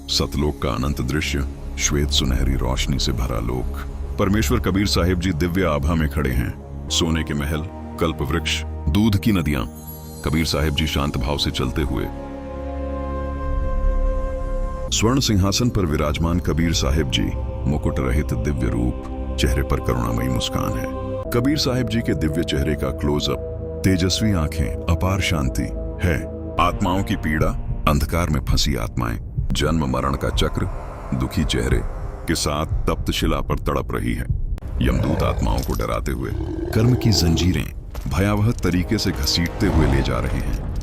सतलोक का अनंत दृश्य, श्वेत सुनहरी रोशनी से भरा लोक। परमेश्वर कबीर साहिब जी दिव्य आभा में खड़े हैं। सोने के महल, कल्प वृक्ष, दूध की नदियां। कबीर साहिब जी शांत भाव से चलते हुए। स्वर्ण सिंहासन पर विराजमान कबीर साहिब जी, मुकुट रहित दिव्य रूप, चेहरे पर करुणामयी मुस्कान है। कबीर साहिब जी के दिव्य चेहरे का क्लोजअप, तेजस्वी आंखें, अपार शांति है। आत्माओं की पीड़ा, अंधकार में फंसी आत्माएं, जन्म मरण का चक्र, दुखी चेहरे के साथ तप्त शिला पर तड़प रही है। यमदूत आत्माओं को डराते हुए कर्म की जंजीरें भयावह तरीके से घसीटते हुए ले जा रहे हैं।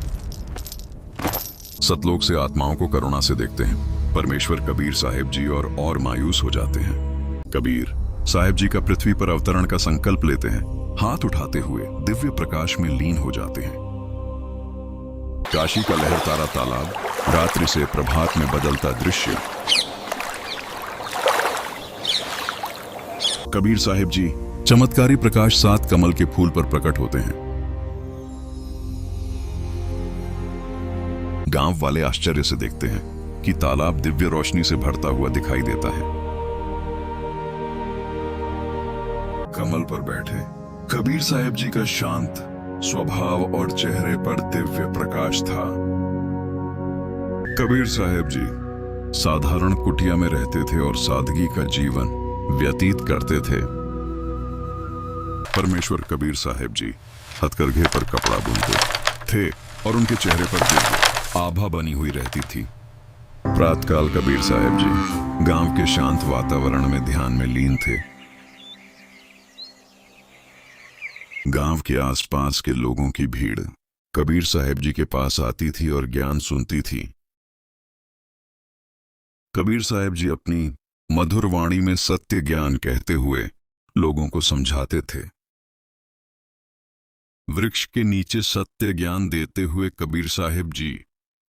सतलोक से आत्माओं को करुणा से देखते हैं। परमेश्वर कबीर साहिब जी और मायूस हो जाते हैं। कबीर साहिब जी का पृथ्वी पर अवतरण का संकल्प लेते हैं। हाथ उठाते हुए दिव्य प्रकाश में लीन हो जाते हैं। काशी का लहरतारा तालाब, रात्रि से प्रभात में बदलता दृश्य। कबीर साहिब जी चमत्कारी प्रकाश सात कमल के फूल पर प्रकट होते हैं। गांव वाले आश्चर्य से देखते हैं कि तालाब दिव्य रोशनी से भरता हुआ दिखाई देता है। कमल पर बैठे कबीर साहिब जी का शांत स्वभाव और चेहरे पर दिव्य प्रकाश था। कबीर साहिब जी साधारण कुटिया में रहते थे और सादगी का जीवन व्यतीत करते थे। परमेश्वर कबीर साहिब जी हथकरघे पर कपड़ा बुनते थे और उनके चेहरे पर दिव्य आभा बनी हुई रहती थी। प्रातःकाल कबीर साहिब जी गांव के शांत वातावरण में ध्यान में लीन थे। गांव के आसपास के लोगों की भीड़ कबीर साहिब जी के पास आती थी और ज्ञान सुनती थी। कबीर साहिब जी अपनी मधुर वाणी में सत्य ज्ञान कहते हुए लोगों को समझाते थे। वृक्ष के नीचे सत्य ज्ञान देते हुए कबीर साहिब जी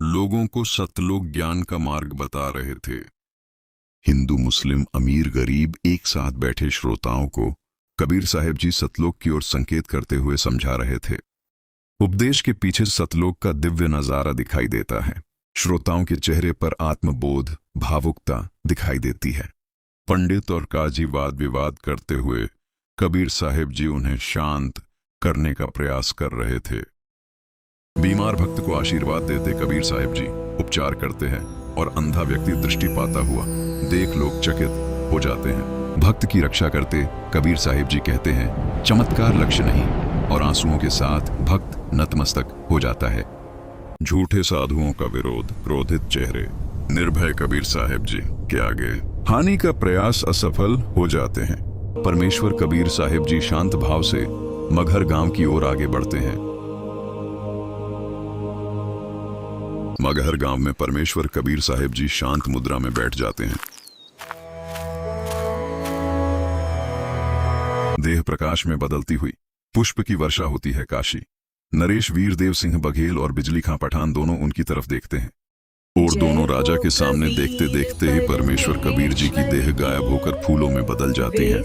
लोगों को सतलोक ज्ञान का मार्ग बता रहे थे। हिंदू, मुस्लिम, अमीर, गरीब एक साथ बैठे श्रोताओं को कबीर साहिब जी सतलोक की ओर संकेत करते हुए समझा रहे थे। उपदेश के पीछे सतलोक का दिव्य नजारा दिखाई देता है। श्रोताओं के चेहरे पर आत्मबोध, भावुकता दिखाई देती है। पंडित और काजी वाद विवाद करते हुए कबीर साहिब जी उन्हें शांत करने का प्रयास कर रहे थे। बीमार भक्त को आशीर्वाद देते कबीर साहिब जी उपचार करते हैं और अंधा व्यक्ति दृष्टि पाता हुआ देख लोग चकित हो जाते हैं। भक्त की रक्षा करते कबीर साहिब जी कहते हैं, चमत्कार लक्ष्य नहीं, और आंसुओं के साथ भक्त नतमस्तक हो जाता है। झूठे साधुओं का विरोध, क्रोधित चेहरे निर्भय कबीर साहिब जी के आगे हानि का प्रयास असफल हो जाते हैं। परमेश्वर कबीर साहिब जी शांत भाव से मगहर गांव की ओर आगे बढ़ते हैं। मगहर गांव में परमेश्वर कबीर साहिब जी शांत मुद्रा में बैठ जाते हैं। देह प्रकाश में बदलती हुई पुष्प की वर्षा होती है। काशी नरेश वीरदेव सिंह बघेल और बिजली खां पठान दोनों उनकी तरफ देखते हैं और दोनों राजा के सामने देखते देखते ही परमेश्वर कबीर जी की देह गायब होकर फूलों में बदल जाती है।